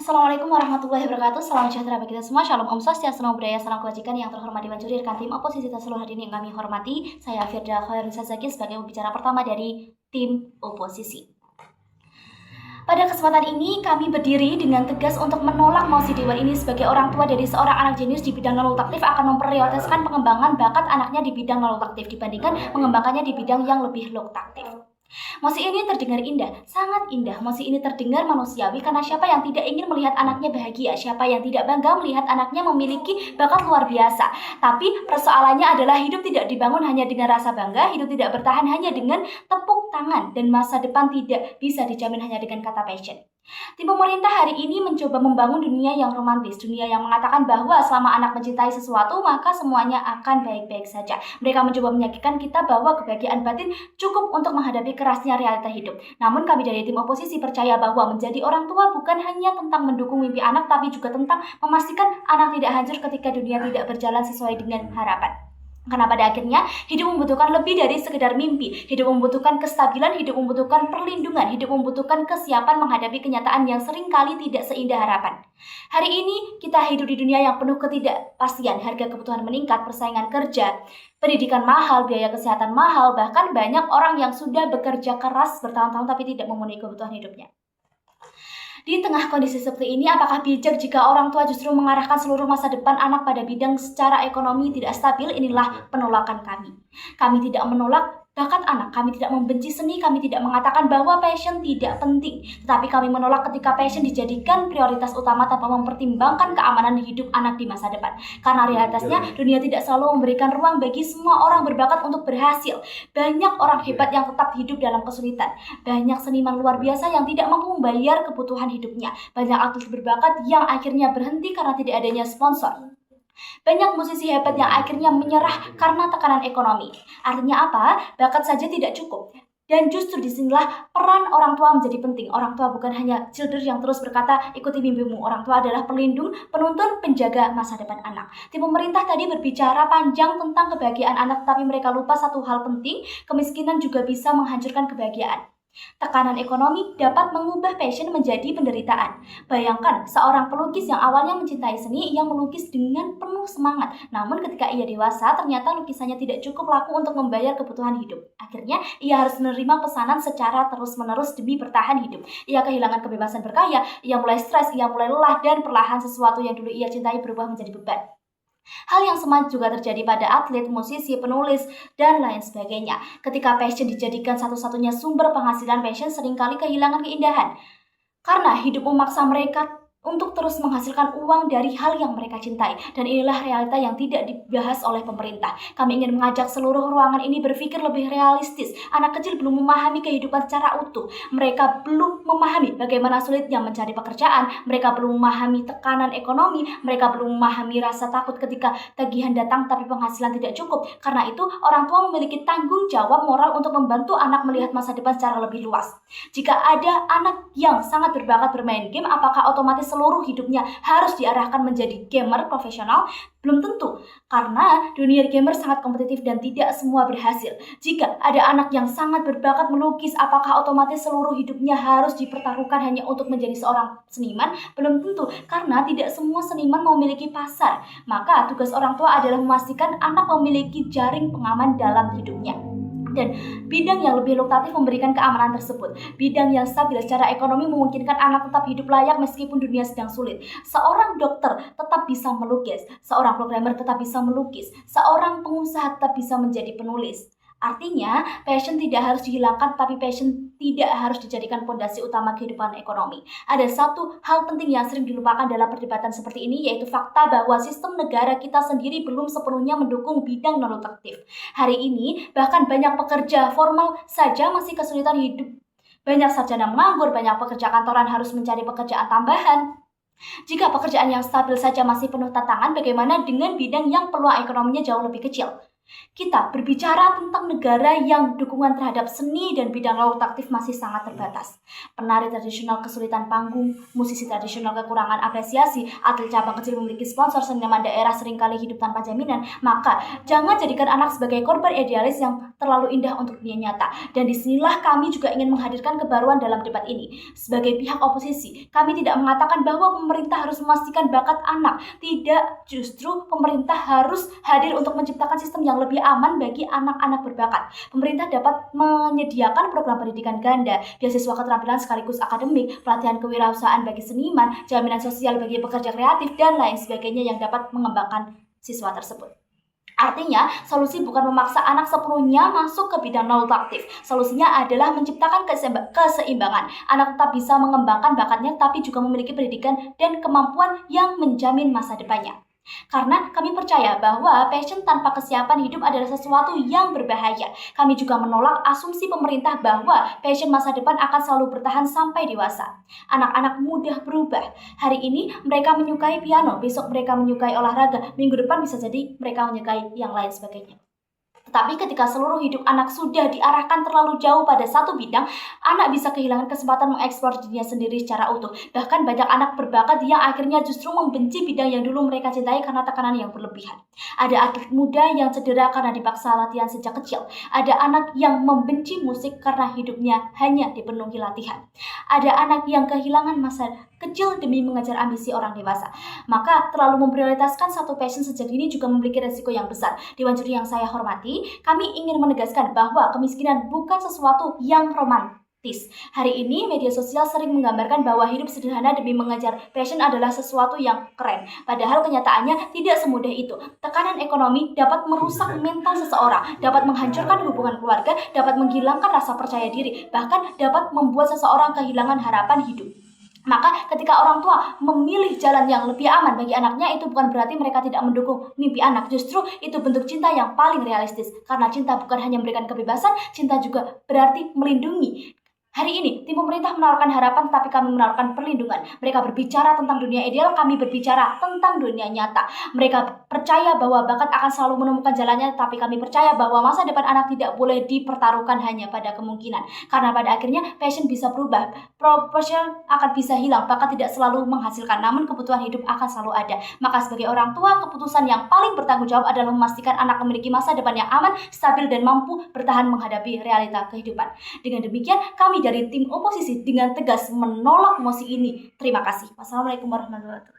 Assalamualaikum warahmatullahi wabarakatuh. Salam sejahtera bagi kita semua. Shalom Om Swastiastu, Namo Buddhaya, salam kebajikan. Yang terhormat Dewan Juri rekan tim oposisi seluruh hadirin yang kami hormati. Saya Firda Khairunisa Zaki sebagai pembicara pertama dari tim oposisi. Pada kesempatan ini kami berdiri dengan tegas untuk menolak mosi Dewan ini sebagai orang tua dari seorang anak jenius di bidang non-taktif akan memprioritaskan pengembangan bakat anaknya di bidang non-taktif dibandingkan mengembangkannya di bidang yang lebih loktaktif. Mosi ini terdengar indah, sangat indah. Mosi ini terdengar manusiawi karena siapa yang tidak ingin melihat anaknya bahagia, siapa yang tidak bangga melihat anaknya memiliki bakat luar biasa. Tapi persoalannya adalah hidup tidak dibangun hanya dengan rasa bangga, hidup tidak bertahan hanya dengan tepuk tangan, dan masa depan tidak bisa dijamin hanya dengan kata passion. Tim pemerintah hari ini mencoba membangun dunia yang romantis, dunia yang mengatakan bahwa selama anak mencintai sesuatu maka semuanya akan baik-baik saja. Mereka mencoba meyakinkan kita bahwa kebahagiaan batin cukup untuk menghadapi kerasnya realita hidup. Namun kami dari tim oposisi percaya bahwa menjadi orang tua bukan hanya tentang mendukung mimpi anak, tapi juga tentang memastikan anak tidak hancur ketika dunia tidak berjalan sesuai dengan harapan. Karena pada akhirnya hidup membutuhkan lebih dari sekedar mimpi. Hidup membutuhkan kestabilan, hidup membutuhkan perlindungan, hidup membutuhkan kesiapan menghadapi kenyataan yang seringkali tidak seindah harapan. Hari ini kita hidup di dunia yang penuh ketidakpastian, harga kebutuhan meningkat, persaingan kerja, pendidikan mahal, biaya kesehatan mahal, bahkan banyak orang yang sudah bekerja keras bertahun-tahun tapi tidak memenuhi kebutuhan hidupnya. Di tengah kondisi seperti ini, apakah bijak jika orang tua justru mengarahkan seluruh masa depan anak pada bidang secara ekonomi tidak stabil? Inilah penolakan kami. Kami tidak menolak bakat anak, kami tidak membenci seni, kami tidak mengatakan bahwa passion tidak penting. Tetapi kami menolak ketika passion dijadikan prioritas utama tanpa mempertimbangkan keamanan hidup anak di masa depan. Karena realitasnya, dunia tidak selalu memberikan ruang bagi semua orang berbakat untuk berhasil. Banyak orang hebat yang tetap hidup dalam kesulitan. Banyak seniman luar biasa yang tidak mampu membayar kebutuhan hidupnya. Banyak atlet berbakat yang akhirnya berhenti karena tidak adanya sponsor. Banyak musisi hebat yang akhirnya menyerah karena tekanan ekonomi. Artinya apa? Bakat saja tidak cukup. Dan justru disinilah peran orang tua menjadi penting. Orang tua bukan hanya childer yang terus berkata, ikuti mimpimu. Orang tua adalah pelindung, penuntun, penjaga masa depan anak. Tim pemerintah tadi berbicara panjang tentang kebahagiaan anak, tapi mereka lupa satu hal penting, kemiskinan juga bisa menghancurkan kebahagiaan. Tekanan ekonomi dapat mengubah passion menjadi penderitaan. Bayangkan seorang pelukis yang awalnya mencintai seni, yang melukis dengan penuh semangat. Namun ketika ia dewasa, ternyata lukisannya tidak cukup laku untuk membayar kebutuhan hidup. Akhirnya ia harus menerima pesanan secara terus-menerus demi bertahan hidup. Ia kehilangan kebebasan berkarya, ia mulai stres, ia mulai lelah, dan perlahan sesuatu yang dulu ia cintai berubah menjadi beban. Hal yang sama juga terjadi pada atlet, musisi, penulis, dan lain sebagainya. Ketika passion dijadikan satu-satunya sumber penghasilan, passion seringkali kehilangan keindahan. Karena hidup memaksa mereka untuk terus menghasilkan uang dari hal yang mereka cintai. Dan inilah realita yang tidak dibahas oleh pemerintah. Kami ingin mengajak seluruh ruangan ini berpikir lebih realistis. Anak kecil belum memahami kehidupan secara utuh. Mereka belum memahami bagaimana sulitnya mencari pekerjaan. Mereka belum memahami tekanan ekonomi. Mereka belum memahami rasa takut ketika tagihan datang tapi penghasilan tidak cukup. Karena itu, orang tua memiliki tanggung jawab moral untuk membantu anak melihat masa depan secara lebih luas. Jika ada anak yang sangat berbakat bermain game, apakah otomatis seluruh hidupnya harus diarahkan menjadi gamer profesional? Belum tentu, karena dunia gamer sangat kompetitif dan tidak semua berhasil. Jika ada anak yang sangat berbakat melukis, apakah otomatis seluruh hidupnya harus dipertaruhkan hanya untuk menjadi seorang seniman? Belum tentu, karena tidak semua seniman memiliki pasar. Maka tugas orang tua adalah memastikan anak memiliki jaring pengaman dalam hidupnya. Dan bidang yang lebih lukratif memberikan keamanan tersebut. Bidang yang stabil secara ekonomi memungkinkan anak tetap hidup layak meskipun dunia sedang sulit. Seorang dokter tetap bisa melukis, seorang programmer tetap bisa melukis, seorang pengusaha tetap bisa menjadi penulis. Artinya, passion tidak harus dihilangkan, tapi passion tidak harus dijadikan fondasi utama kehidupan ekonomi. Ada satu hal penting yang sering dilupakan dalam perdebatan seperti ini, yaitu fakta bahwa sistem negara kita sendiri belum sepenuhnya mendukung bidang non-produktif. Hari ini, bahkan banyak pekerja formal saja masih kesulitan hidup. Banyak sarjana menganggur, banyak pekerja kantoran harus mencari pekerjaan tambahan. Jika pekerjaan yang stabil saja masih penuh tantangan, bagaimana dengan bidang yang peluang ekonominya jauh lebih kecil? Kita berbicara tentang negara yang dukungan terhadap seni dan bidang laut aktif masih sangat terbatas. Penari tradisional kesulitan panggung, musisi tradisional kekurangan apresiasi, atlet cabang kecil memiliki sponsor, seniman daerah seringkali hidup tanpa jaminan. Maka jangan jadikan anak sebagai korban idealis yang terlalu indah untuk dunia nyata. Dan disinilah kami juga ingin menghadirkan kebaruan dalam debat ini. Sebagai pihak oposisi, kami tidak mengatakan bahwa pemerintah harus memastikan bakat anak. Tidak, justru pemerintah harus hadir untuk menciptakan sistem yang lebih aman bagi anak-anak berbakat. Pemerintah dapat menyediakan program pendidikan ganda, beasiswa keterampilan sekaligus akademik, pelatihan kewirausahaan bagi seniman, jaminan sosial bagi pekerja kreatif, dan lain sebagainya yang dapat mengembangkan siswa tersebut. Artinya, solusi bukan memaksa anak sepenuhnya masuk ke bidang laut aktif. Solusinya adalah menciptakan keseimbangan. Anak tetap bisa mengembangkan bakatnya, tapi juga memiliki pendidikan dan kemampuan yang menjamin masa depannya. Karena kami percaya bahwa passion tanpa kesiapan hidup adalah sesuatu yang berbahaya. Kami juga menolak asumsi pemerintah bahwa passion masa depan akan selalu bertahan sampai dewasa. Anak-anak mudah berubah. Hari ini mereka menyukai piano, besok mereka menyukai olahraga, minggu depan bisa jadi mereka menyukai yang lain sebagainya. Tetapi ketika seluruh hidup anak sudah diarahkan terlalu jauh pada satu bidang, anak bisa kehilangan kesempatan mengeksplor dirinya sendiri secara utuh. Bahkan banyak anak berbakat yang akhirnya justru membenci bidang yang dulu mereka cintai karena tekanan yang berlebihan. Ada atlet muda yang cedera karena dipaksa latihan sejak kecil. Ada anak yang membenci musik karena hidupnya hanya dipenuhi latihan. Ada anak yang kehilangan masa kecil demi mengejar ambisi orang dewasa. Maka terlalu memprioritaskan satu passion sejak dini juga memiliki resiko yang besar. Dewan juri yang saya hormati, kami ingin menegaskan bahwa kemiskinan bukan sesuatu yang romantis. Hari ini media sosial sering menggambarkan bahwa hidup sederhana demi mengejar passion adalah sesuatu yang keren. Padahal kenyataannya tidak semudah itu. Tekanan ekonomi dapat merusak mental seseorang, dapat menghancurkan hubungan keluarga, dapat menghilangkan rasa percaya diri, bahkan dapat membuat seseorang kehilangan harapan hidup. Maka ketika orang tua memilih jalan yang lebih aman bagi anaknya, itu bukan berarti mereka tidak mendukung mimpi anak. Justru itu bentuk cinta yang paling realistis. Karena cinta bukan hanya memberikan kebebasan, cinta juga berarti melindungi. Hari ini, tim pemerintah menawarkan harapan, tetapi kami menawarkan perlindungan. Mereka berbicara tentang dunia ideal, kami berbicara tentang dunia nyata. Mereka percaya bahwa bakat akan selalu menemukan jalannya, tapi kami percaya bahwa masa depan anak tidak boleh dipertaruhkan hanya pada kemungkinan. Karena pada akhirnya, passion bisa berubah. Profesional akan bisa hilang, bakat tidak selalu menghasilkan, namun kebutuhan hidup akan selalu ada. Maka sebagai orang tua, keputusan yang paling bertanggung jawab adalah memastikan anak memiliki masa depan yang aman, stabil, dan mampu bertahan menghadapi realita kehidupan. Dengan demikian, kami dari tim oposisi dengan tegas menolak mosi ini. Terima kasih. Wassalamualaikum warahmatullahi wabarakatuh.